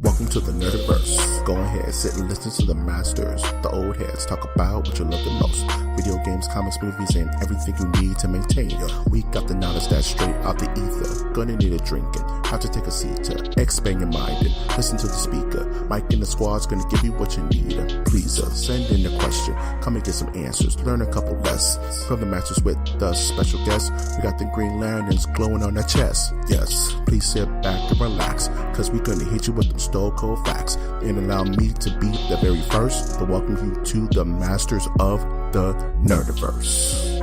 Welcome to the Nerdiverse. Go ahead, sit and listen to the masters, the old heads, talk about what you love the most. Video games, comics, movies, and everything you need to maintain your week. Got the knowledge that's straight out the ether. Gonna need a drink and have to take a seat to expand your mind and listen to the speaker. Mike and the squad's gonna give you what you need. Please send in a question, come and get some answers, learn a couple lessons from the masters with the special guests. We got the Green Lanterns glowing on their chest. Yes, please sit back and relax, cause we're gonna hit you with them stone cold facts. And allow me to be the very first to welcome you to the masters of the Nerdiverse.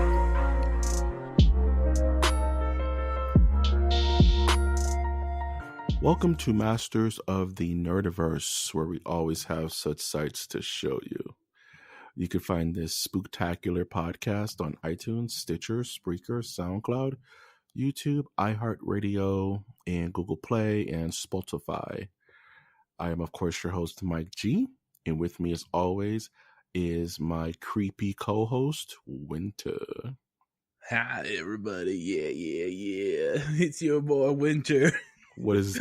Welcome to Masters of the Nerdiverse, where we always have such sights to show you. You can find this spooktacular podcast on iTunes, Stitcher, Spreaker, SoundCloud, YouTube, iHeartRadio, and Google Play, and Spotify. I am, of course, your host, Mike G, and with me, as always, is my creepy co-host, Winter. Hi, everybody. Yeah. It's your boy, Winter. What is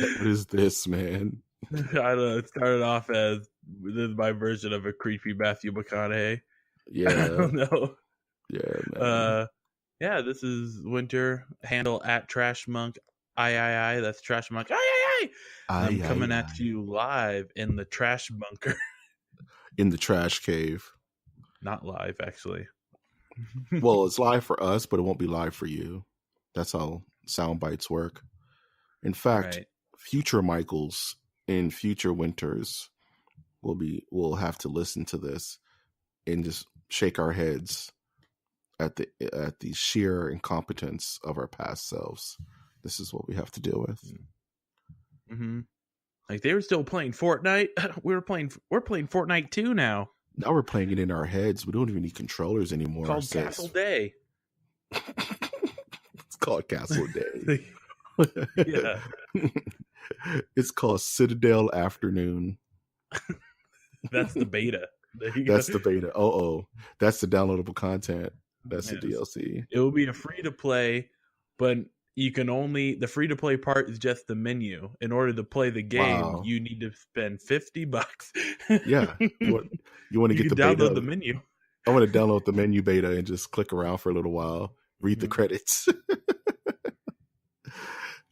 this, man? I don't know. It started off as this is my version of a creepy Matthew McConaughey. Yeah. I don't know. Yeah, man. Yeah, this is Winter. Handle at Trash Monk. I. That's Trash Monk. I. I'm coming at you live in the trash bunker. In the trash cave. Not live, actually. Well, it's live for us, but it won't be live for you. That's how sound bites work. In fact, Right. Future Michaels in future winters will have to listen to this and just shake our heads at the sheer incompetence of our past selves. This is what we have to deal with. Mm-hmm. Like they were still playing Fortnite. We're playing Fortnite 2 now. Now we're playing it in our heads. We don't even need controllers anymore. It's called Castle Day. It's called Castle Day. Yeah. It's called Citadel Afternoon. That's the beta. That's the beta. That's the downloadable content. That's the DLC. It will be a free to play, but you can the free to play part is just the menu. In order to play the game, you need to spend $50. Yeah. You want to get the download beta. The menu. I want to download the menu beta and just click around for a little while, read the credits.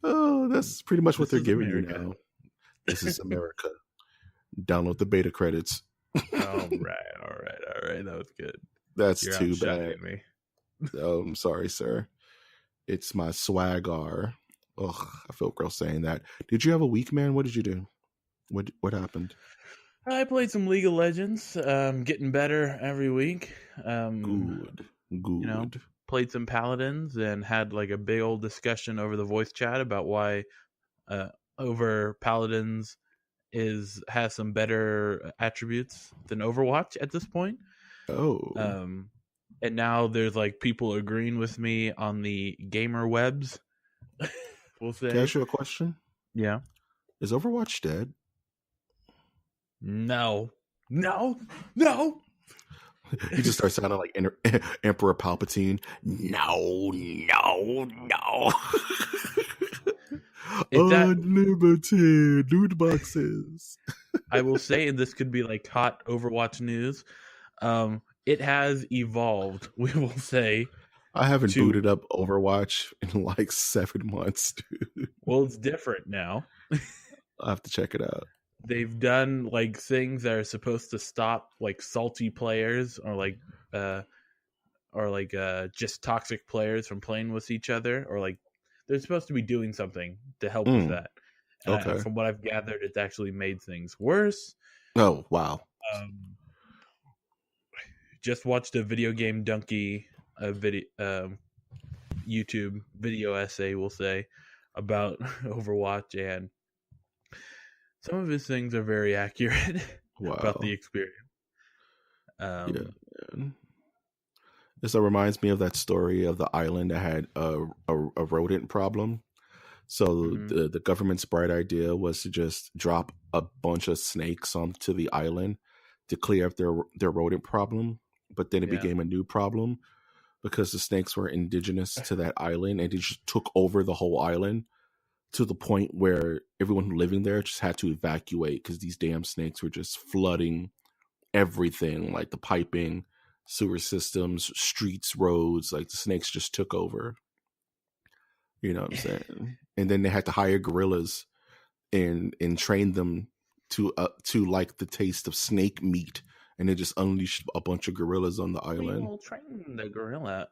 Oh, that's pretty much what they're giving you now. This is America. Download the beta credits. All right. That was good. That's You're too outshining bad. Me. Oh, I'm sorry, sir. It's my swagger. Ugh, I feel gross saying that. Did you have a week, man? What did you do? What happened? I played some League of Legends. Getting better every week. Good. You know, played some Paladins and had like a big old discussion over the voice chat about why over Paladins has some better attributes than Overwatch at this point. Oh. And now there's like people agreeing with me on the gamer webs. We'll say. Can I ask you a question? Yeah. Is Overwatch dead? No. He just starts sounding like Emperor Palpatine. No. Unlimited loot boxes. I will say, and this could be like hot Overwatch news. It has evolved, we will say. I haven't booted up Overwatch in like 7 months, dude. Well, it's different now. I'll have to check it out. They've done like things that are supposed to stop like salty players or just toxic players from playing with each other, or like they're supposed to be doing something to help with that. And from what I've gathered, it's actually made things worse. Oh, wow. Just watched a Video Game Donkey YouTube video essay, we'll say, about Overwatch, and some of his things are very accurate about the experience. Yeah. This reminds me of that story of the island that had a rodent problem. So the government's bright idea was to just drop a bunch of snakes onto the island to clear up their rodent problem. But then it became a new problem because the snakes were indigenous to that island and they just took over the whole island. to the point where everyone living there just had to evacuate because these damn snakes were just flooding everything, like the piping, sewer systems, streets, roads. Like the snakes just took over. You know what I'm saying? And then they had to hire gorillas and train them to like the taste of snake meat, and they just unleashed a bunch of gorillas on the island. We will train the gorilla.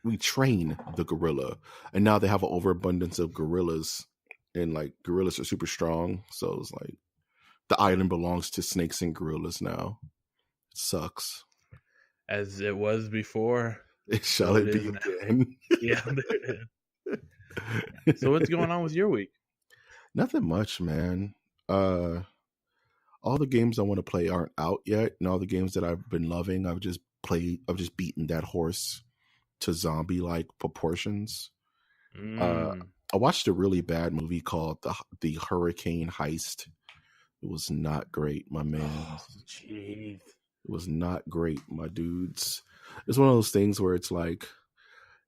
We train the gorilla, and now they have an overabundance of gorillas, and like gorillas are super strong. So it's like the island belongs to snakes and gorillas now. It sucks. As it was before. Shall it be again? Yeah. So what's going on with your week? Nothing much, man. All the games I want to play aren't out yet, and all the games that I've been loving, I've just beaten that horse to zombie-like proportions. I watched a really bad movie called the Hurricane Heist. It was not great, my man. Oh, jeez. It was not great, my dudes. It's one of those things where it's like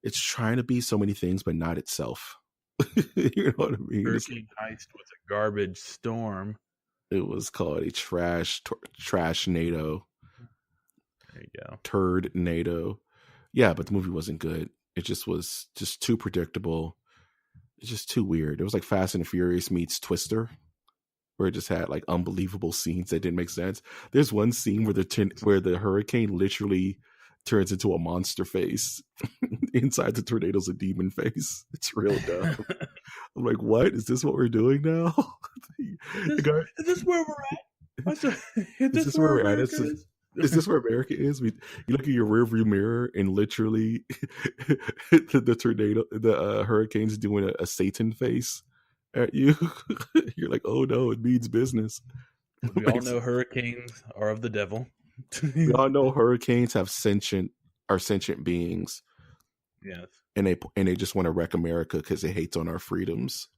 it's trying to be so many things, but not itself. You know what I mean? Hurricane Heist was a garbage storm. It was called a trash NATO. There you go. Turd NATO. Yeah, but the movie wasn't good. It just was just too predictable. It's just too weird. It was like Fast and Furious meets Twister, where it just had like unbelievable scenes that didn't make sense. There's one scene where the hurricane literally turns into a monster face. Inside the tornado's a demon face. It's real dumb. I'm like, what? Is this what we're doing now? Is this where we're at? Is this where we're at? Is this where America is? You look at your rearview mirror and literally the tornado, the hurricane's doing a Satan face at you. You're like, oh no, it means business. We all know hurricanes are of the devil. We all know hurricanes are sentient beings. Yes. And they just want to wreck America because it hates on our freedoms.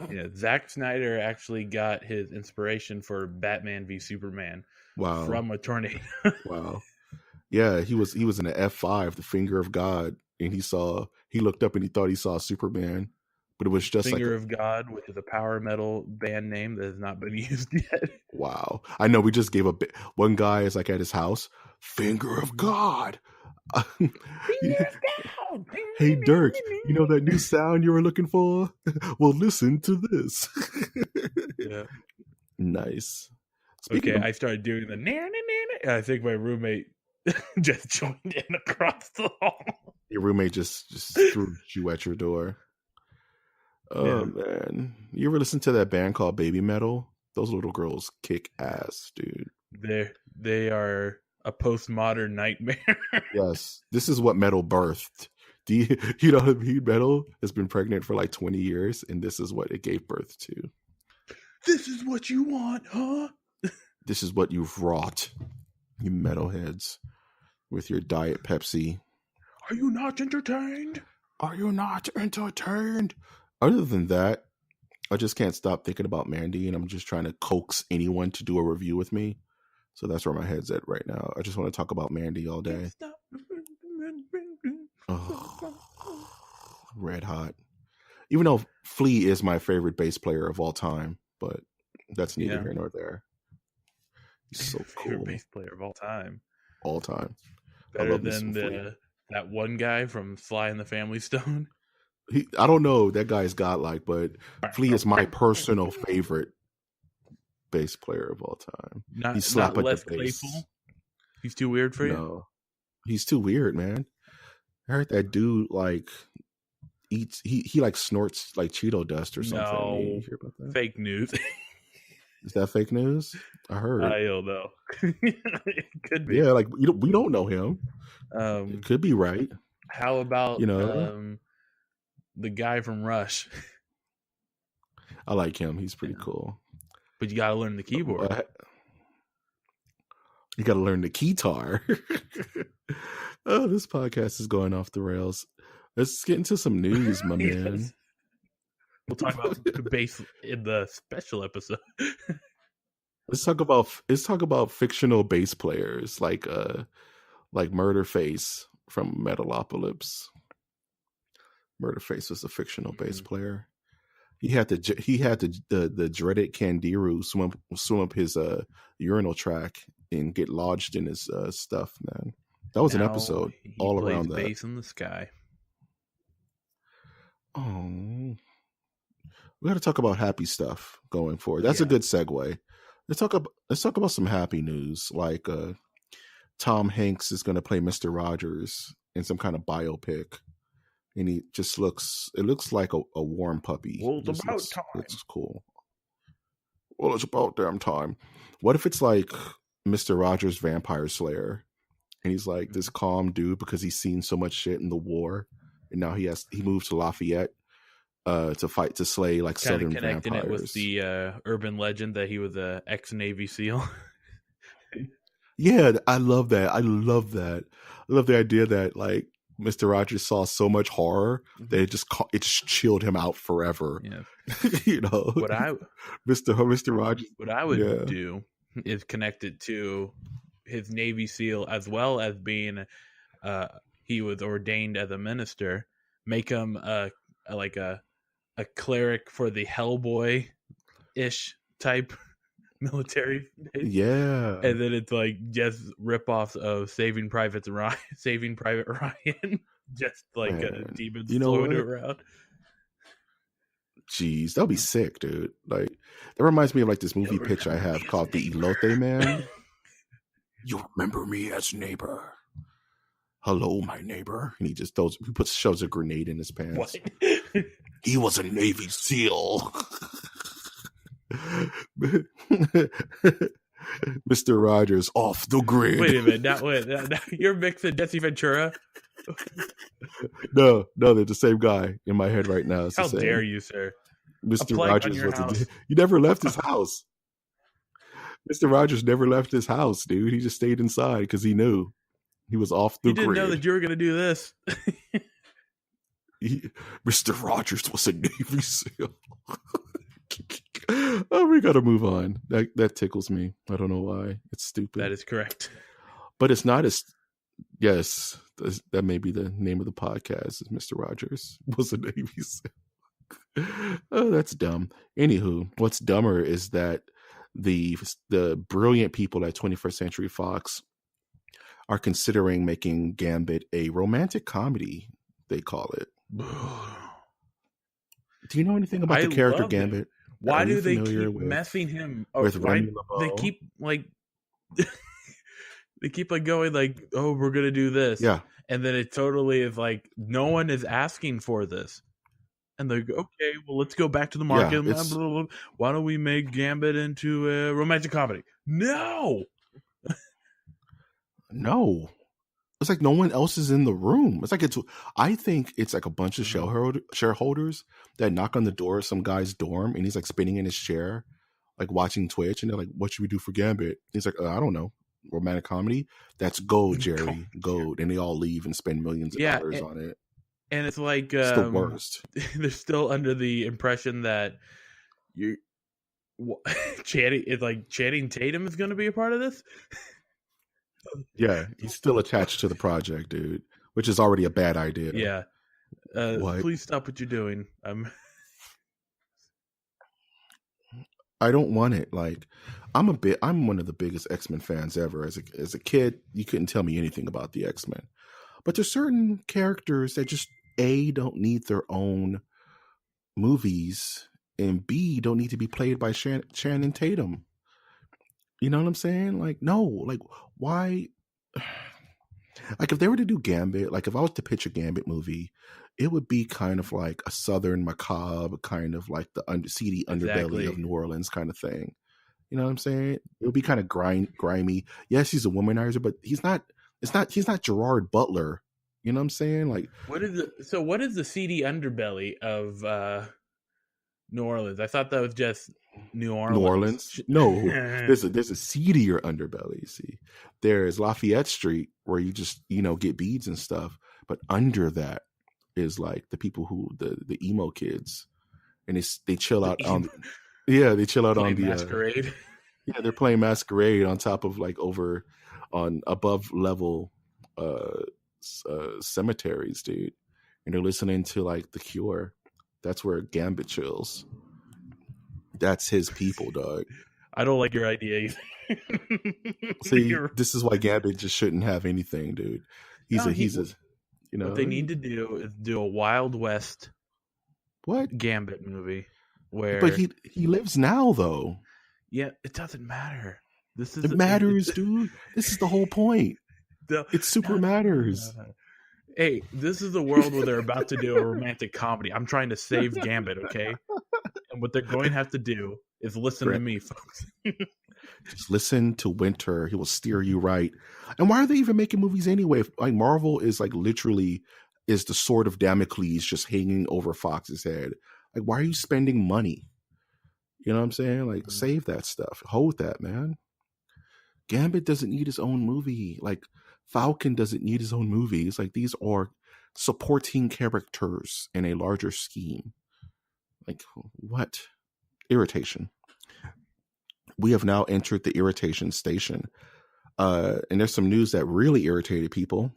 Yeah, Zack Snyder actually got his inspiration for Batman v Superman from a tornado. Wow. Yeah, he was in the F5, the finger of God, and he looked up and he thought he saw Superman, but it was just Finger of God, which is a power metal band name that has not been used yet. Wow. I know we just gave one guy is like at his house, Finger of God. Hey Dirk, you know that new sound you were looking for? Well, listen to this. Yeah. Nice. I started doing the and I think my roommate just joined in across the hall. Your roommate just threw you at your door. Oh man. You ever listen to that band called Baby Metal? Those little girls kick ass, dude. They are a postmodern nightmare. Yes. This is what metal birthed. You know what I mean? Metal has been pregnant for like 20 years, and this is what it gave birth to. This is what you want, huh? This is what you've wrought, you metalheads, with your Diet Pepsi. Are you not entertained? Are you not entertained? Other than that, I just can't stop thinking about Mandy, and I'm just trying to coax anyone to do a review with me. So that's where my head's at right now. I just want to talk about Mandy all day. Oh, red hot. Even though Flea is my favorite bass player of all time, but that's neither here nor there. He's so cool. Favorite bass player of all time. All time. Better than that one guy from Sly and the Family Stone. I don't know. That guy's godlike, but Flea is my personal favorite bass player of all time. Not less playful. He's too weird for you? No. He's too weird, man. I heard that dude like eats he like snorts like Cheeto dust or something. No, you hear about that? Fake news. Is that fake news? I heard. I don't know. It could be. Yeah, like we don't know him. It could be right. How about the guy from Rush? I like him. He's pretty cool. But you got to learn the keyboard. You got to learn the keytar. Oh, this podcast is going off the rails. Let's get into some news, my man. We'll talk about the bass in the special episode. Let's talk about fictional bass players like Murderface from Metalocalypse. Murderface was a fictional bass player. he had the dreaded Candiru swim up his urinal tract and get lodged in his stuff. Man, that was an Now episode he all plays around that. bass in the sky. Oh, we got to talk about happy stuff going forward. That's a Yeah. good segue. Let's talk about some happy news. Like Tom Hanks is going to play Mr. Rogers in some kind of biopic, and he just looks like a warm puppy. Well, it's Just about looks, time. looks cool. Well, it's about damn time. What if it's like Mr. Rogers Vampire Slayer, and he's like this calm dude because he's seen so much shit in the war, and now he moved to Lafayette to slay like Kind of Southern connecting vampires. it with the urban legend that he was a ex-Navy SEAL. Yeah, I love that. I love the idea that like Mr. Rogers saw so much horror that it just chilled him out forever. Yeah. You know, What I Mr. Rogers. would do is connect it to his Navy SEAL, as well as being he was ordained as a minister. Make him a cleric for the Hellboy ish type military base. Yeah, And then it's like just ripoffs of Saving Private Ryan, just like demons floating around. Jeez, that'd be sick, dude. Like that reminds me of like this movie pitch I have called The Elote Man. You remember me as neighbor? Hello, my neighbor. And he just shoves a grenade in his pants. What? He was a Navy SEAL. Mr. Rogers off the grid. Wait a minute. Now, you're mixing Jesse Ventura? No, they're the same guy in my head right now. It's How the same. dare you, sir? Mr. Rogers he never left his house. Mr. Rogers never left his house, dude. He just stayed inside because he knew he was off the grid. You didn't know that you were going to do this. Mr. Rogers was a Navy SEAL. Oh, we got to move on. That tickles me. I don't know why. It's stupid. That is correct. But it's not as... Yes, that may be the name of the podcast. Is Mr. Rogers was a Navy SEAL. Oh, that's dumb. Anywho, what's dumber is that the brilliant people at 21st Century Fox are considering making Gambit a romantic comedy, they call it. Do you know anything about the character Gambit? Why do they keep messing him with Remy LeBeau? They keep like they keep like going like, oh, we're gonna do this, yeah, and then it totally is like no one is asking for this, and they go, okay, well, let's go back to the market. Yeah, blah, blah, blah. Why don't we make Gambit into a romantic comedy? No. It's like no one else is in the room. It's like I think it's like a bunch of shareholders that knock on the door of some guy's dorm, and he's like spinning in his chair, like watching Twitch, and they're like, "What should we do for Gambit?" He's like, "I don't know, romantic comedy. That's gold, Jerry, gold." And they all leave and spend millions of dollars on it. And it's like it's the worst. They're still under the impression that Channing Tatum is going to be a part of this. Yeah, he's still attached to the project, dude, which is already a bad idea. Yeah. Please stop what you're doing. I don't want it. Like, I'm one of the biggest X-Men fans ever. As a kid, you couldn't tell me anything about the X-Men. But there's certain characters that just A, don't need their own movies, and B, don't need to be played by Channing Tatum. You know what I'm saying? Like, no, like, why? Like, if they were to do Gambit, like, if I was to pitch a Gambit movie, it would be kind of like a Southern macabre, kind of like the seedy underbelly of New Orleans kind of thing. You know what I'm saying? It would be kind of grimy. Yes, he's a womanizer, but he's not Gerard Butler. You know what I'm saying? Like, what is the seedy underbelly of New Orleans? I thought that was just New Orleans. No, there's a seedier underbelly. You see, there's Lafayette Street where you just get beads and stuff, but under that is like the people who the emo kids, and they chill out on. Yeah, they chill out on the Masquerade. Yeah, they're playing Masquerade on top of like on above level cemeteries, dude, and they're listening to like The Cure. That's where Gambit chills. That's his people, dog. I don't like your idea either. See, this is why Gambit just shouldn't have anything, dude. He's a you know what they need to do is do a Wild West what? Gambit movie where, But he lives now though. yeah, it doesn't matter. It matters, dude. This is the whole point. It super matters. Hey, this is the world where they're about to do a romantic comedy. I'm trying to save Gambit, okay? And what they're going to have to do is listen to me, folks. Just listen to Winter. He will steer you right. And why are they even making movies anyway? Like Marvel is like literally is the sword of Damocles just hanging over Fox's head. Like, why are you spending money? You know what I'm saying? Like, save that stuff. Hold that, man. Gambit doesn't need his own movie. Like, Falcon doesn't need his own movie. It's like these are supporting characters in a larger scheme. Like, what? Irritation. We have now entered the irritation station. And there's some news that really irritated people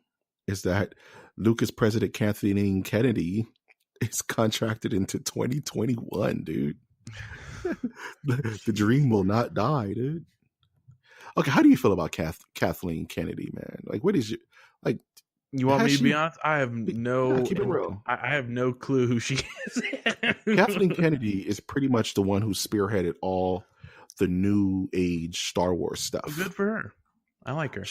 is that Lucas president Kathleen Kennedy is contracted into 2021, dude. The dream will not die, dude. Okay, how do you feel about Kathleen Kennedy, man? Like, what is your like? You want me to be honest? I have no. Keep it real. I have no clue who she is. Kathleen Kennedy is pretty much the one who spearheaded all the new age Star Wars stuff. Well, good for her. I like her.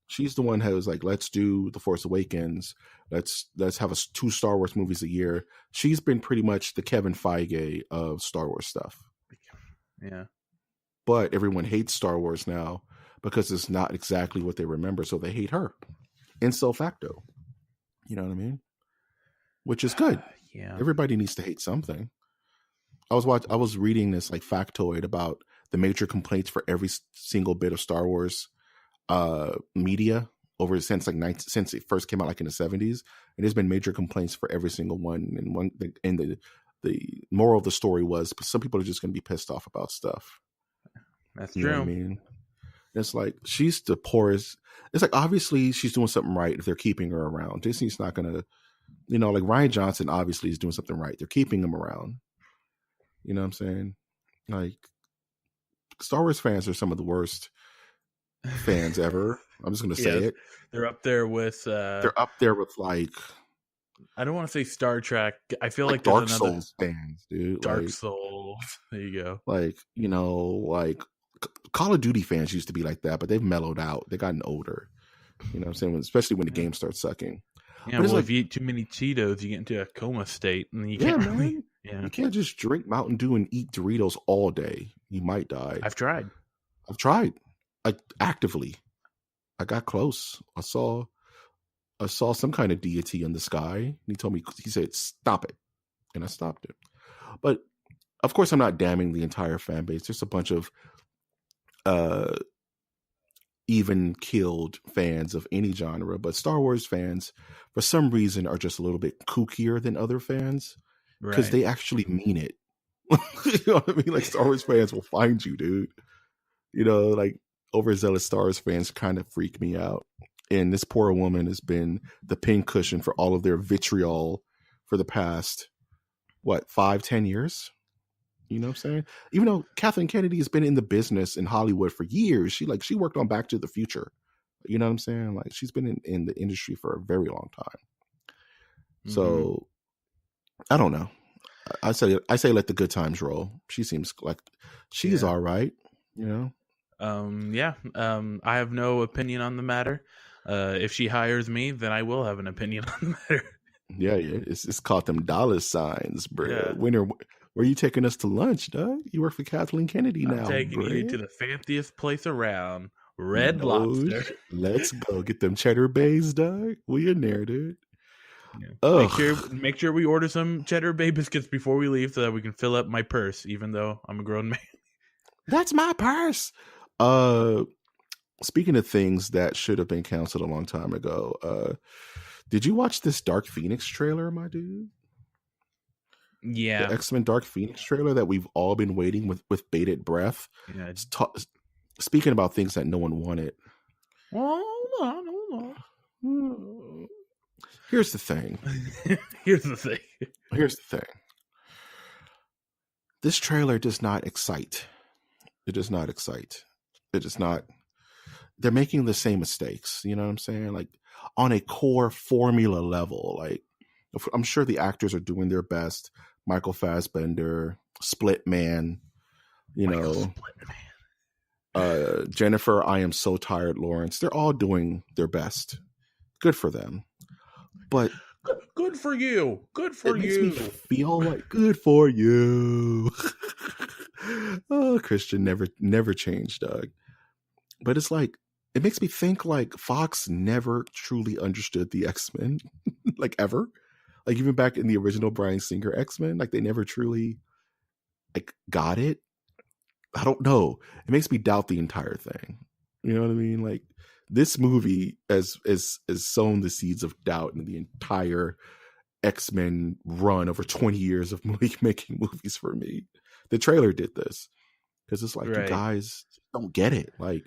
She's the one who was like, let's do The Force Awakens. Let's have 2 Star Wars movies a year. She's been pretty much the Kevin Feige of Star Wars stuff. Yeah. But everyone hates Star Wars now because it's not exactly what they remember, so they hate her. Ipso facto. You know what I mean? Which is good. Yeah. Everybody needs to hate something. I was reading this like factoid about the major complaints for every single bit of Star Wars media over since it first came out like in the 70s, and there's been major complaints for every single one. And the moral of the story was some people are just going to be pissed off about stuff. That's you true. Know what I mean, it's like she's the poorest. It's like obviously she's doing something right if they're keeping her around. Disney's not going to, like Rian Johnson obviously is doing something right. They're keeping him around. You know what I'm saying? Like, Star Wars fans are some of the worst fans ever. I'm just going to say it. They're up there with. They're up there with like. I don't want to say Star Trek. I feel like Dark Souls fans, dude. Dark Souls. There you go. Like, like Call of Duty fans used to be like that, but they've mellowed out. They've gotten older. You know what I'm saying? Especially when the game starts sucking. Yeah, well, if you eat too many Cheetos, you get into a coma state, and you can't really. Yeah. You can't just drink Mountain Dew and eat Doritos all day. You might die. I've tried. Like, actively. I got close. I saw some kind of deity in the sky. And he said, stop it. And I stopped it. But of course, I'm not damning the entire fan base. There's a bunch of even keeled fans of any genre. But Star Wars fans, for some reason, are just a little bit kookier than other fans. Because they actually mean it. You know what I mean? Like, Star Wars fans will find you, dude. Like, overzealous Star Wars fans kind of freak me out. And this poor woman has been the pincushion for all of their vitriol for the past, 5-10 years? You know what I'm saying? Even though Kathleen Kennedy has been in the business in Hollywood for years, she worked on Back to the Future. You know what I'm saying? Like, she's been in the industry for a very long time. Mm-hmm. So, I don't know. I say let the good times roll. She seems like she's all right, I have no opinion on the matter. If she hires me, then I will have an opinion on the matter. Yeah. It's called them dollar signs, bro. Yeah. Where are you taking us to lunch, Doug? You work for Kathleen Kennedy now. I'm taking you to the fanciest place around, Red Lobster. Let's go get them cheddar bays, Doug. We in there, dude. Yeah. Make sure we order some Cheddar Bay biscuits before we leave so that we can fill up my purse, even though I'm a grown man. That's my purse. Speaking of things that should have been canceled a long time ago, did you watch this Dark Phoenix trailer, my dude? Yeah. The X-Men Dark Phoenix trailer that we've all been waiting with bated breath. Yeah. Speaking about things that no one wanted. Hold on. Here's the thing. Here's the thing. This trailer does not excite. It does not excite. It does not. They're making the same mistakes. You know what I'm saying? Like on a core formula level. Like I'm sure the actors are doing their best. Michael Fassbender, Split Man, Jennifer, I Am So Tired Lawrence. They're all doing their best. Good for them. But good for you. Good for it you. Makes me feel like good for you. Oh, Christian never changed, Doug. But it's like it makes me think like Fox never truly understood the X-Men, like ever. Like even back in the original Bryan Singer X-Men, like they never truly like got it. I don't know. It makes me doubt the entire thing. You know what I mean? Like this movie has sown the seeds of doubt in the entire X-Men run over 20 years of making movies for me. The trailer did this because it's like, you guys don't get it. Like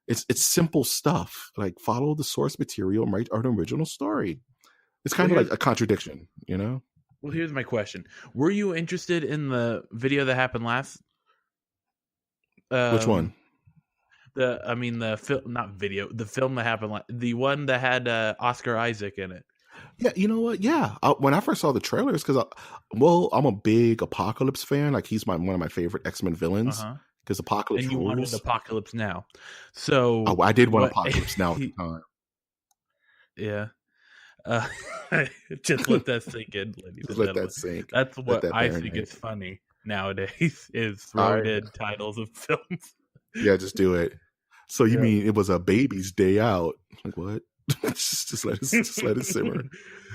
it's simple stuff. Like follow the source material and write an original story. It's kind of like a contradiction, you know? Well, here's my question. Were you interested in the video that happened last? Which one? The film, not video, the film that happened, the one that had Oscar Isaac in it. Yeah, you know what? Yeah, when I first saw the trailers, because I'm a big Apocalypse fan. Like he's one of my favorite X-Men villains. Because Apocalypse and you rules. wanted Apocalypse Now, so I did want Apocalypse Now at the time. Yeah, just let that sink in, ladies and gentlemen. That sink. That's what I think is funny nowadays is throwing in titles of films. Yeah, just do it. So you mean it was a baby's day out? Like what? just let it simmer.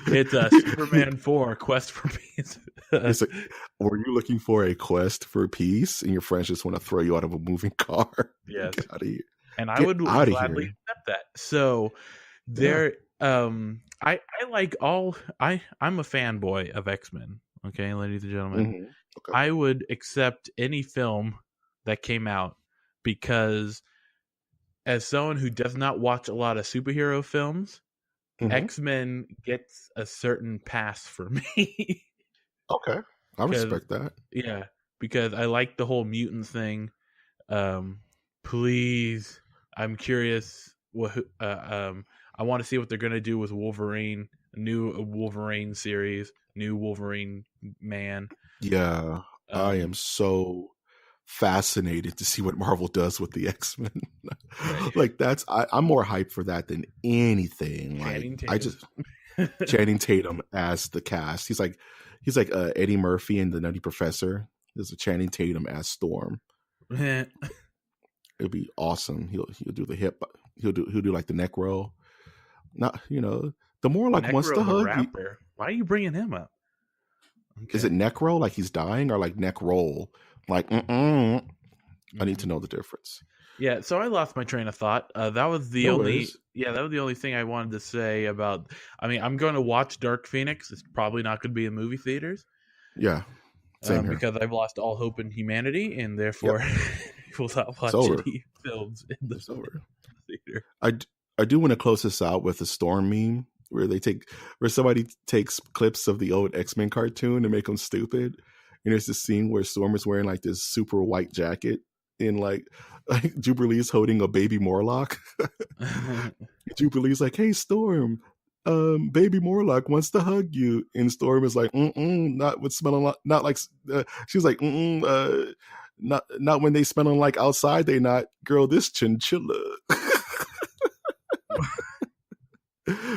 It's a Superman 4 Quest for Peace. It's like, were you looking for a quest for peace, and your friends just want to throw you out of a moving car? Yes, get out of here. And I would gladly accept that. So there, I'm a fanboy of X-Men. Okay, ladies and gentlemen, Okay. I would accept any film that came out because, as someone who does not watch a lot of superhero films, X-Men gets a certain pass for me. Okay, I respect that. Yeah, because I like the whole mutant thing. Please, I'm curious. I want to see what they're gonna do with Wolverine. A new Wolverine series, new Wolverine man. Yeah, I am so fascinated to see what Marvel does with the X-Men. Like I'm more hyped for that than anything. Channing Tatum as the cast. He's like Eddie Murphy and the Nutty Professor. There's a Channing Tatum as Storm. It'll be awesome. He'll do the hip. He'll do like the neck roll. Not the more like wants to hug. Why are you bringing him up? Okay. Is it neck roll like he's dying or like neck roll? Like, I need to know the difference. Yeah, so I lost my train of thought. That was the only thing I wanted to say about. I mean, I'm going to watch Dark Phoenix. It's probably not going to be in movie theaters. Yeah, same here. Because I've lost all hope in humanity, and therefore, will not watch any films in the theater. I do want to close this out with a Storm meme where somebody takes clips of the old X-Men cartoon and make them stupid. And there's this scene where Storm is wearing like this super white jacket and like Jubilee's holding a baby Morlock. Jubilee's like, "Hey Storm, baby Morlock wants to hug you." And Storm is like, not with smelling like, not like, she's like, not when they smelling like outside, they not, girl, this chinchilla.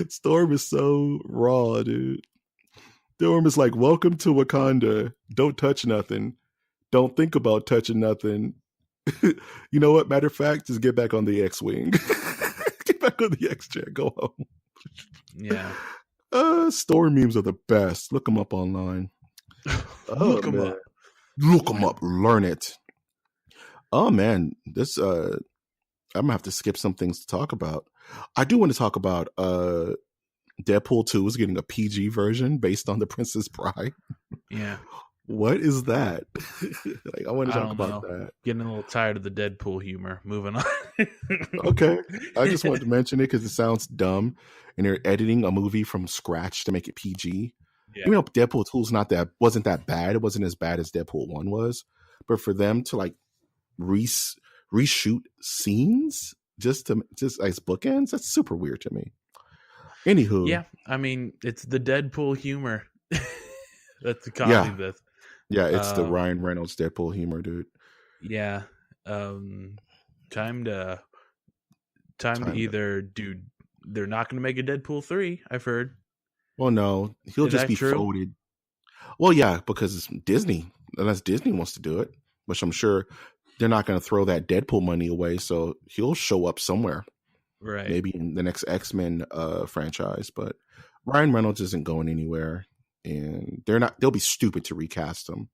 Storm is so raw, dude. Storm is like, "Welcome to Wakanda. Don't touch nothing. Don't think about touching nothing. You know what? Matter of fact, just get back on the X-Wing. Get back on the X-Chair. Go home." Yeah. Storm memes are the best. Look them up online. Look them up. Look them up. Learn it. Oh, man. This, I'm going to have to skip some things to talk about. I do want to talk about Deadpool 2 is getting a PG version based on The Princess Bride. Yeah. What is that? Like, I want to talk about that. Getting a little tired of the Deadpool humor. Moving on. Okay. I just wanted to mention it because it sounds dumb. And they're editing a movie from scratch to make it PG. Yeah. Even though Deadpool 2's wasn't that bad. It wasn't as bad as Deadpool 1 was. But for them to like reshoot scenes just as bookends, that's super weird to me. Anywho. Yeah, I mean, it's the Deadpool humor. That's the comedy bit. Yeah, it's the Ryan Reynolds Deadpool humor, dude. Yeah. Time to either do. They're not going to make a Deadpool 3, I've heard. Well, no, he'll just be folded. Well, yeah, because it's Disney. Unless Disney wants to do it, which I'm sure they're not going to throw that Deadpool money away. So he'll show up somewhere, right? Maybe in the next X-Men franchise. But Ryan Reynolds isn't going anywhere, and they'll be stupid to recast him.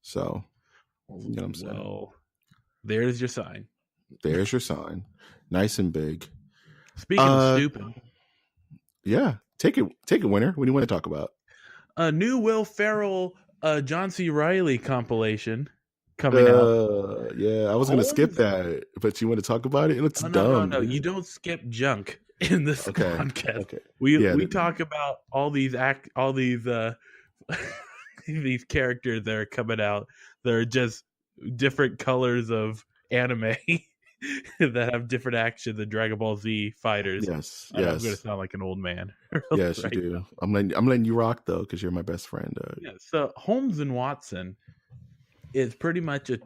So, you know what I'm saying? Well, there's your sign. There's your sign. Nice and big. Speaking of stupid. Yeah. Take it, winner. What do you want to talk about? A new Will Ferrell, John C. Reilly compilation coming out. Yeah, I was going to skip that, but you want to talk about it? It looks dumb. No. You don't skip junk in this podcast. Okay. We talk about all these these characters that are coming out. They're just different colors of anime that have different action than Dragon Ball Z fighters. Yes. I'm going to sound like an old man. Yes, right, you do. I'm letting you rock though, because you're my best friend. Yeah. So Holmes and Watson is pretty much a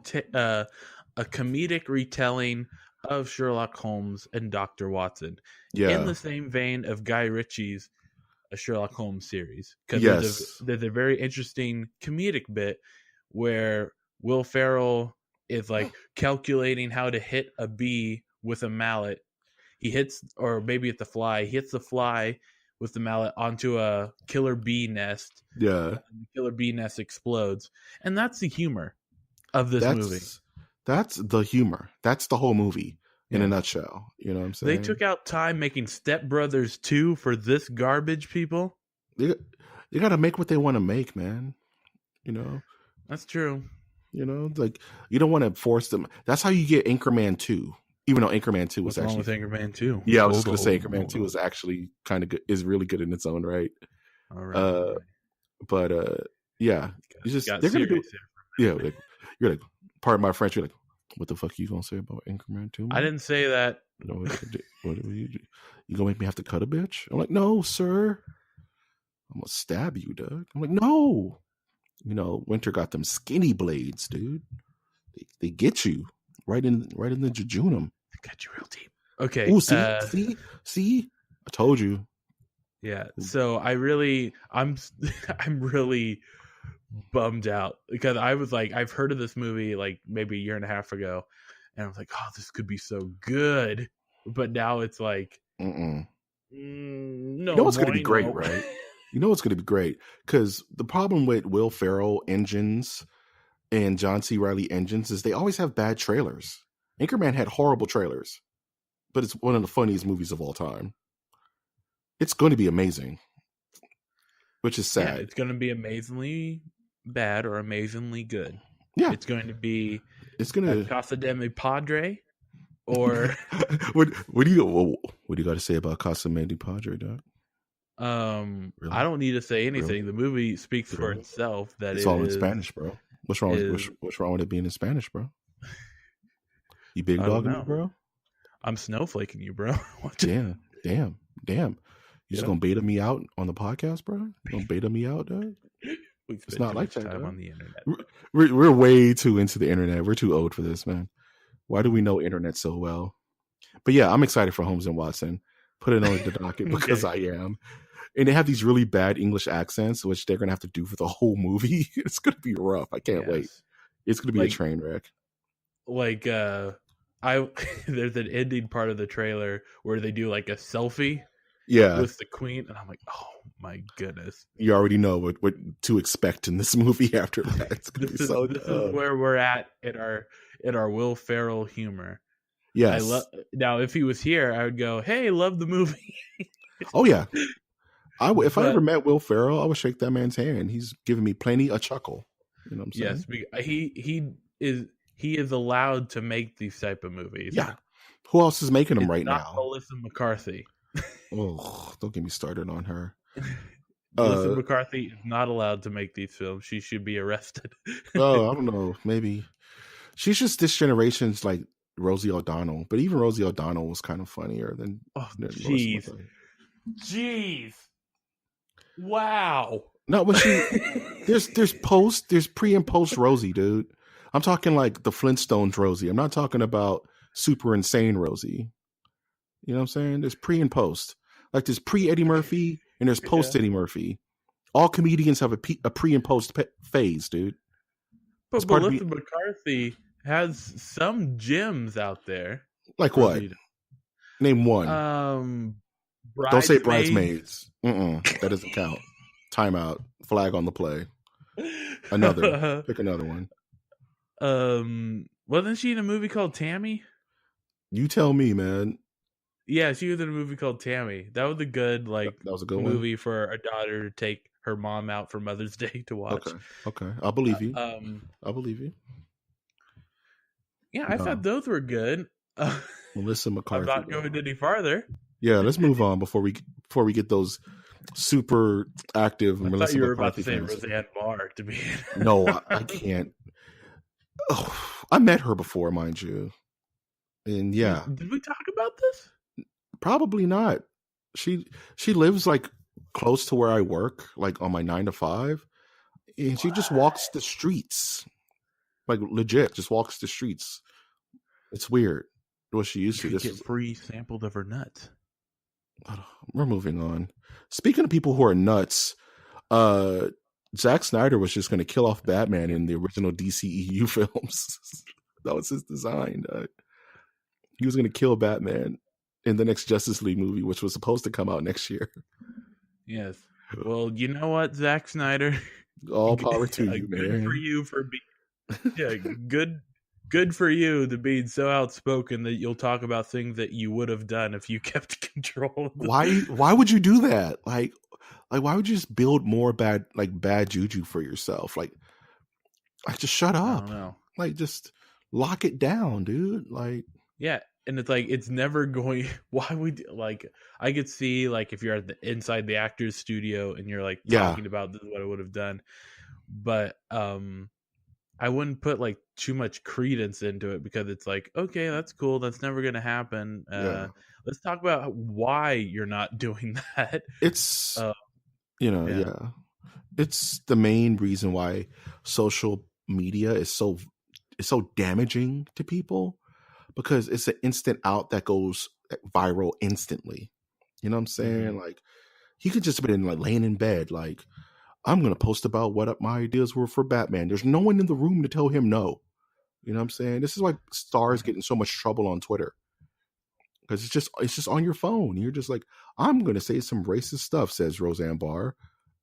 comedic retelling of Sherlock Holmes and Dr. Watson. Yeah. In the same vein of Guy Ritchie's A Sherlock Holmes series. Because there's a very interesting comedic bit where Will Ferrell is like calculating how to hit a bee with a mallet. He hits the fly with the mallet onto a killer bee nest. Yeah. And the killer bee nest explodes. And that's the humor of this movie. That's the humor. That's the whole movie in a nutshell. You know what I'm saying? They took out time making Step Brothers 2 for this garbage, people. They got to make what they want to make, man. You know? That's true. You know, like you don't want to force them. That's how you get Anchorman 2. Even though Anchorman 2 was actually with Anchorman 2. Yeah, I was going to say Anchorman 2 is actually is really good in its own right. All right. But yeah, you just they're gonna do. Yeah, like, you're like, pardon my French. You're like, what the fuck are you gonna say about Anchorman 2? I didn't say that. What you gonna make me have to cut a bitch? I'm like, no, sir. I'm gonna stab you, Doug. I'm like, no. You know, Winter got them skinny blades, dude. They get you right in the jejunum. They got you real deep. Okay. Ooh, see, I told you. Yeah. So I'm really bummed out because I was like, I've heard of this movie like maybe a year and a half ago, and I was like, oh, this could be so good. But now it's like, no. You know it's going to be great, right? You know it's going to be great because the problem with Will Ferrell engines and John C. Reilly engines is they always have bad trailers. Anchorman had horrible trailers, but it's one of the funniest movies of all time. It's going to be amazing, which is sad. Yeah, it's going to be amazingly bad or amazingly good. Yeah, it's going to be. It's going to Casa de mi Padre, or what do you got to say about Casa de mi Padre, Doc? Really? I don't need to say anything. Really? The movie speaks for itself. That it's all in Spanish, bro. What's wrong with it being in Spanish, bro? You big dogging me, bro? I'm snowflaking you, bro. Damn. You just gonna beta me out on the podcast, bro? You gonna beta me out, Doug? It's not like that. Time on the internet. We're way too into the internet. We're too old for this, man. Why do we know internet so well? But yeah, I'm excited for Holmes and Watson. Put it on the docket because I am. And they have these really bad English accents, which they're going to have to do for the whole movie. It's going to be rough. I can't wait. It's going to be a train wreck. Like, there's an ending part of the trailer where they do like a selfie with the queen. And I'm like, oh my goodness. You already know what to expect in this movie after that. It's going to be so This is where we're at in our Will Ferrell humor. Yes. Now, if he was here, I would go, hey, love the movie. Oh, yeah. If I ever met Will Ferrell, I would shake that man's hand. He's giving me plenty a chuckle. You know what I'm saying? Yes, he is allowed to make these type of movies. Yeah. Who else is making them right now? Melissa McCarthy. Oh, don't get me started on her. Melissa McCarthy is not allowed to make these films. She should be arrested. Oh, I don't know. Maybe she's just this generation's like Rosie O'Donnell, but even Rosie O'Donnell was kind of funnier than. Oh, Melissa jeez, McCarthy. jeez, wow. No, but there's pre and post Rosie, dude. I'm talking like the Flintstones Rosie. I'm not talking about super insane Rosie. You know what I'm saying? There's pre and post. Like there's pre Eddie Murphy and there's post Eddie Murphy. All comedians have a pre and post phase, dude. But Melissa McCarthy has some gems out there. Like what? Name one. Don't say Bridesmaids. That doesn't count. Timeout. Flag on the play. Another. Pick another one. Wasn't she in a movie called Tammy? You tell me, man. Yeah, she was in a movie called Tammy. That was a good that was a good movie one. For a daughter to take her mom out for Mother's Day to watch. Okay. I'll believe you. I believe you. Yeah, I thought those were good. Melissa McCarthy. I'm not going any farther. Yeah, let's move on before we get those super active I Melissa thought you were McCarthy about to say fans. Roseanne Barr to be. No, I can't. Oh, I met her before, mind you. And yeah. Did we talk about this? Probably not. She lives like close to where I work, like on my 9 to 5. And she just walks the streets. Like legit, just walks the streets. It's weird. What she used to. This get free sampled of her nuts. We're moving on. Speaking of people who are nuts, Zack Snyder was just going to kill off Batman in the original DCEU films. That was his design. He was going to kill Batman in the next Justice League movie, which was supposed to come out next year. Yes. Well, you know what, Zack Snyder? All power to you, man. Good for you for being good for you to being so outspoken that you'll talk about things that you would have done if you kept control. Why would you do that? Like why would you just build more bad juju for yourself? Like just shut up. I don't know. Like just lock it down, dude. Like yeah. And it's like, it's never going, why would, like, I could see, like, if you're at inside the actor's studio and you're, like, talking about this is what I would have done. But I wouldn't put, like, too much credence into it because it's like, okay, that's cool. That's never going to happen. Let's talk about why you're not doing that. It's, it's the main reason why social media is so damaging to people. Because it's an instant out that goes viral instantly. You know what I'm saying? Mm-hmm. Like, he could just have been like laying in bed, like, I'm going to post about what my ideas were for Batman. There's no one in the room to tell him no. You know what I'm saying? This is why stars get in so much trouble on Twitter. Because it's just on your phone. You're just like, I'm going to say some racist stuff, says Roseanne Barr.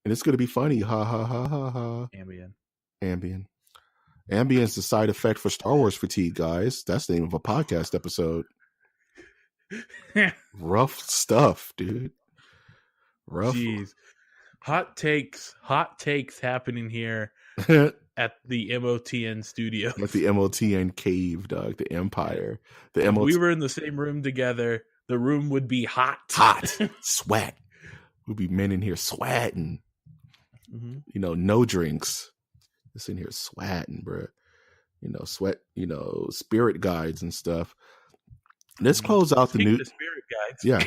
And it's going to be funny. Ha, ha, ha, ha, ha. Ambien. Ambien's the side effect for Star Wars fatigue, guys. That's the name of a podcast episode. Rough stuff, dude. Rough. Jeez. Hot takes happening here at the MOTN studio. Like the MOTN cave, dog. The Empire. If we were in the same room together, the room would be hot. Hot. Sweat. We'd be men in here sweating. Mm-hmm. No drinks. Just in here sweating, bro. Sweat, spirit guides and stuff. Let's close out the spirit guides. Yeah.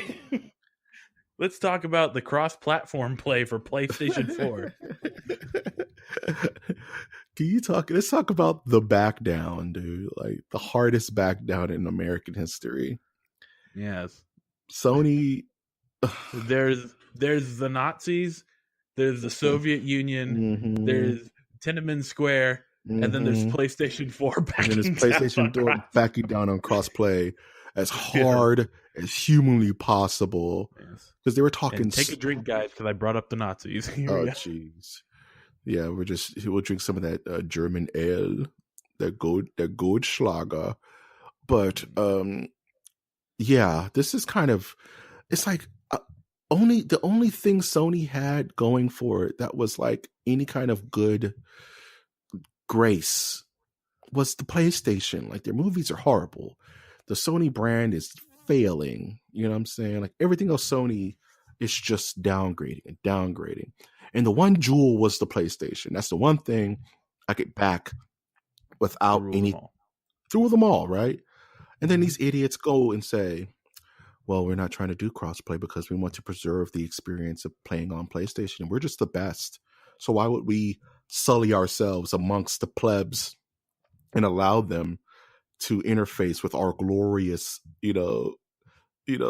Let's talk about the cross-platform play for PlayStation 4. Let's talk about the back down, dude. Like the hardest back down in American history. Yes. Sony. There's the Nazis. There's the Soviet Union. Mm-hmm. There's Tiananmen Square, and then there's PlayStation 4 backing down on crossplay as hard as humanly possible. Because they were talking. And take a drink, guys, because I brought up the Nazis. Oh, jeez. Yeah, we'll drink some of that German ale, that Goldschlager. But this is kind of, it's like the only thing Sony had going for it that was like any kind of good grace was the PlayStation. Like their movies are horrible. The Sony brand is failing. You know what I'm saying? Like everything else Sony is just downgrading. And the one jewel was the PlayStation. That's the one thing I get back without through them all, right? And then these idiots go and say, well, we're not trying to do crossplay because we want to preserve the experience of playing on PlayStation. And we're just the best. So why would we sully ourselves amongst the plebs and allow them to interface with our glorious,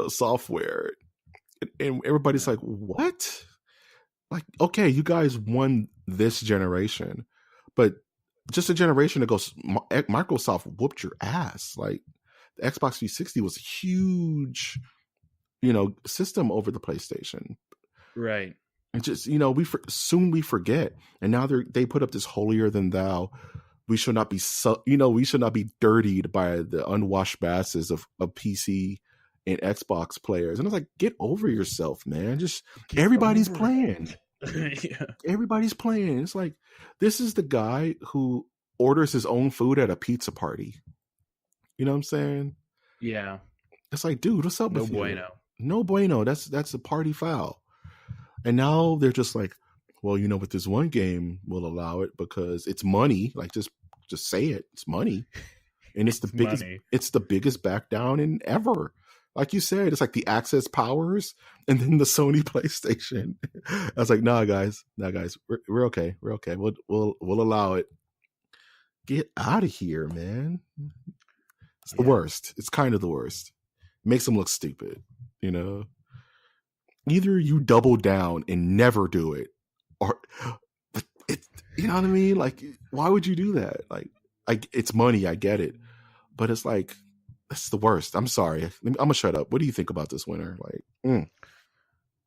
software? And everybody's like, what? Like, okay, you guys won this generation, but just a generation ago, Microsoft whooped your ass. Like, the Xbox 360 was a huge, system over the PlayStation. Right. And just, we forget. And now they put up this holier than thou. We should not be we should not be dirtied by the unwashed masses of PC and Xbox players. And I was like, get over yourself, man. Just everybody's playing. Yeah. Everybody's playing. It's like, this is the guy who orders his own food at a pizza party. You know what I'm saying? Yeah. It's like, dude, what's up with you? No bueno. No bueno. That's a party foul. And now they're just like, well, with this one game we'll allow it because it's money. Like, just say it. It's money. And it's the biggest money. It's the biggest back down in ever. Like you said, it's like the Access Powers and then the Sony PlayStation. I was like, nah, guys, we're okay. We're okay. We'll allow it. Get out of here, man. It's the worst. It's kind of the worst. Makes them look stupid, Either you double down and never do it, or you know what I mean? Like, why would you do that? Like, it's money. I get it, but it's like, that's the worst. I'm sorry. I'm gonna shut up. What do you think about this winter? Like,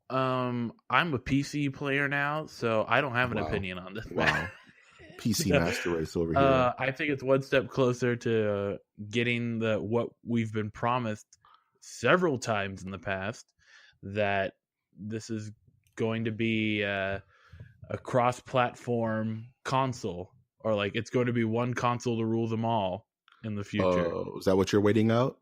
I'm a PC player now, so I don't have an opinion on this. Wow. PC master race over here. I think it's one step closer to getting what we've been promised several times in the past, that this is going to be a cross-platform console, or like it's going to be one console to rule them all in the future. Is that what you're waiting out?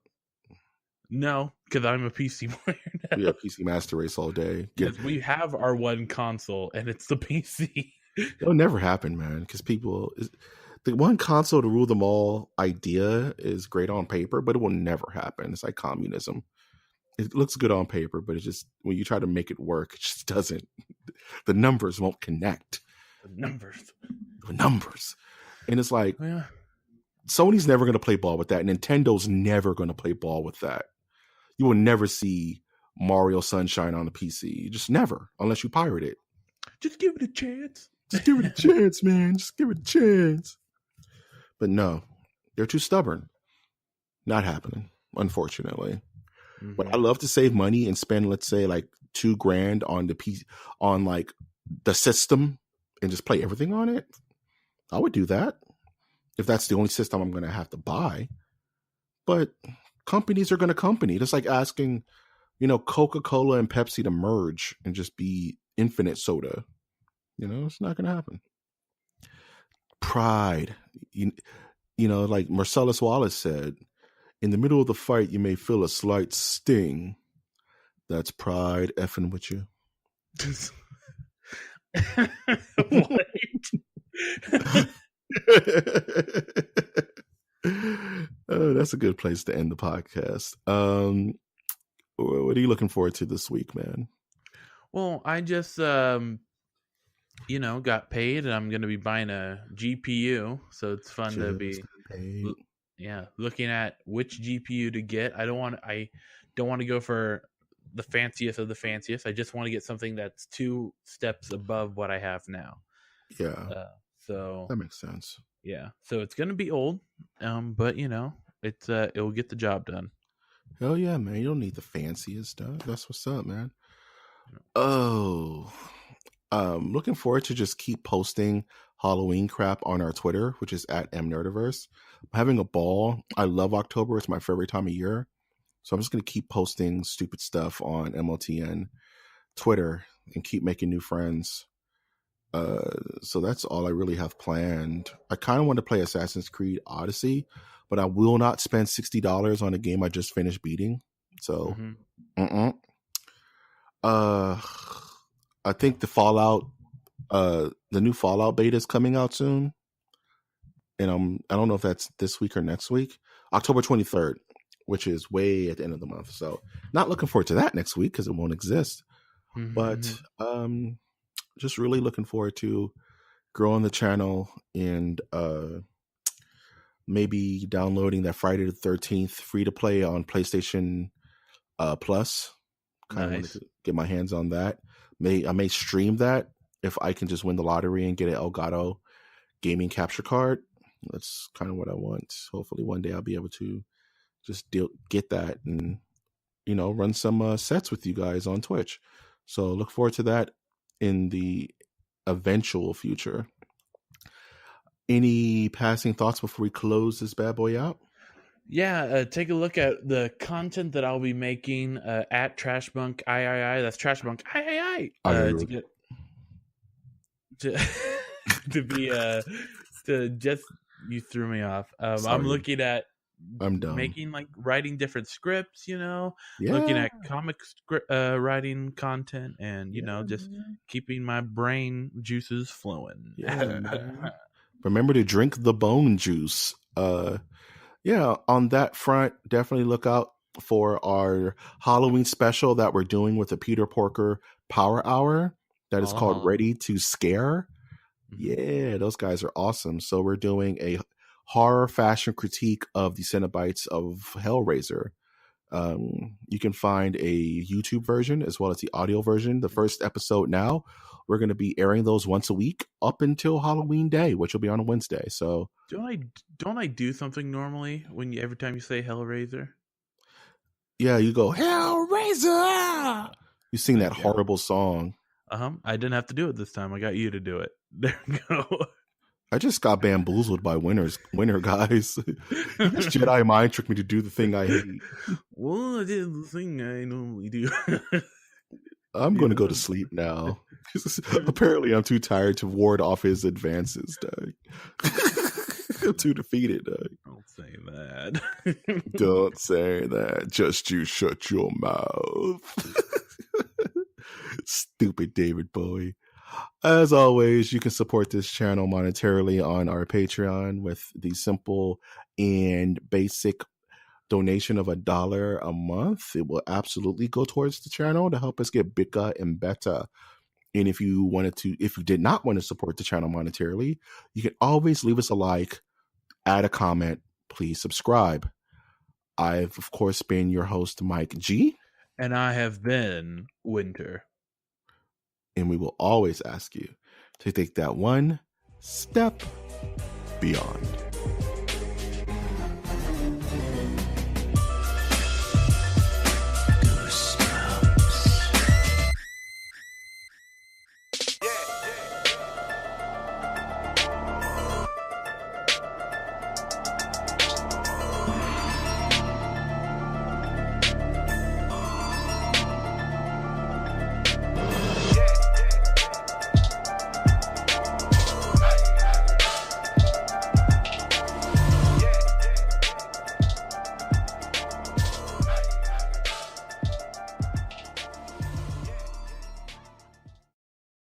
No, because I'm a PC player now. Yeah, PC master race all day. Yes, we have our one console, and it's the PC. It'll never happen, man, because the one console to rule them all idea is great on paper, but it will never happen. It's like communism. It looks good on paper, but it's just, when you try to make it work, it just doesn't. The numbers won't connect. The numbers. And it's like, Sony's never going to play ball with that. Nintendo's never going to play ball with that. You will never see Mario Sunshine on the PC. Just never, unless you pirate it. Just give it a chance. Just give it a chance, man. Just give it a chance. But no, they're too stubborn. Not happening, unfortunately. Mm-hmm. But I love to save money and spend, let's say, like $2,000 on the PC, on like the system, and just play everything on it. I would do that if that's the only system I'm going to have to buy. But companies are going to company. Just like asking, Coca-Cola and Pepsi to merge and just be infinite soda. It's not going to happen. Pride. Like Marcellus Wallace said, in the middle of the fight, you may feel a slight sting. That's pride effing with you. Oh, that's a good place to end the podcast. What are you looking forward to this week, man? Well, I just got paid, and I'm going to be buying a GPU, so it's fun to be looking at which GPU to get. I don't want to go for the fanciest of the fanciest. I just want to get something that's 2 steps above what I have now. Yeah. So that makes sense. Yeah. So it's going to be old, but it's it will get the job done. Hell yeah, man. You don't need the fanciest stuff. That's what's up, man. Oh, looking forward to just keep posting Halloween crap on our Twitter, which is at mnerdiverse. I'm having a ball. I love October. It's my favorite time of year. So I'm just going to keep posting stupid stuff on MOTN Twitter and keep making new friends. So that's all I really have planned. I kind of want to play Assassin's Creed Odyssey, but I will not spend $60 on a game I just finished beating. So, I think the Fallout The new Fallout beta is coming out soon, and I don't know if that's this week or next week, October 23rd, which is way at the end of the month. So not looking forward to that next week because it won't exist. But just really looking forward to growing the channel and maybe downloading that Friday the 13th free to play on PlayStation Plus. Kind of want to get my hands on that. I may stream that if I can just win the lottery and get an Elgato gaming capture card. That's kind of what I want. Hopefully one day I'll be able to just get that and, you know, run some sets with you guys on Twitch. So look forward to that in the eventual future. Any passing thoughts before we close this bad boy out? Yeah, take a look at the content that I'll be making at Trashbunk III. That's Trashbunk III. To be to just you threw me off. I'm looking at making like writing different scripts, you know, looking at comic writing content, and you know, just keeping my brain juices flowing. Remember to drink the bone juice. On that front, definitely look out for our Halloween special that we're doing with the Peter Porker Power Hour that is called Ready to Scare. Yeah, those guys are awesome. So we're doing a horror fashion critique of the Cenobites of Hellraiser. You can find a YouTube version as well as the audio version. The first episode now, we're going to be airing those once a week up until Halloween Day, which will be on a Wednesday. So don't I do something normally when every time you say Hellraiser? Yeah, you go Hellraiser. You sing that horrible song. I didn't have to do it this time. I got you to do it. There we go. I just got bamboozled by winner guys. This Jedi mind tricked me to do the thing I hate. Well, I did the thing I normally do. I'm going to go to sleep now. Apparently, I'm too tired to ward off his advances, Doug. I'm too defeated, Doug. Don't say that. Don't say that. Just you shut your mouth. Stupid David Bowie. As always, you can support this channel monetarily on our Patreon with the simple and basic donation of $1 a month. It will absolutely go towards the channel to help us get bigger and better. And if you did not want to support the channel monetarily, you can always leave us a like, add a comment, please subscribe. I've, of course, been your host, Mike G. And I have been Winter. And we will always ask you to take that one step beyond.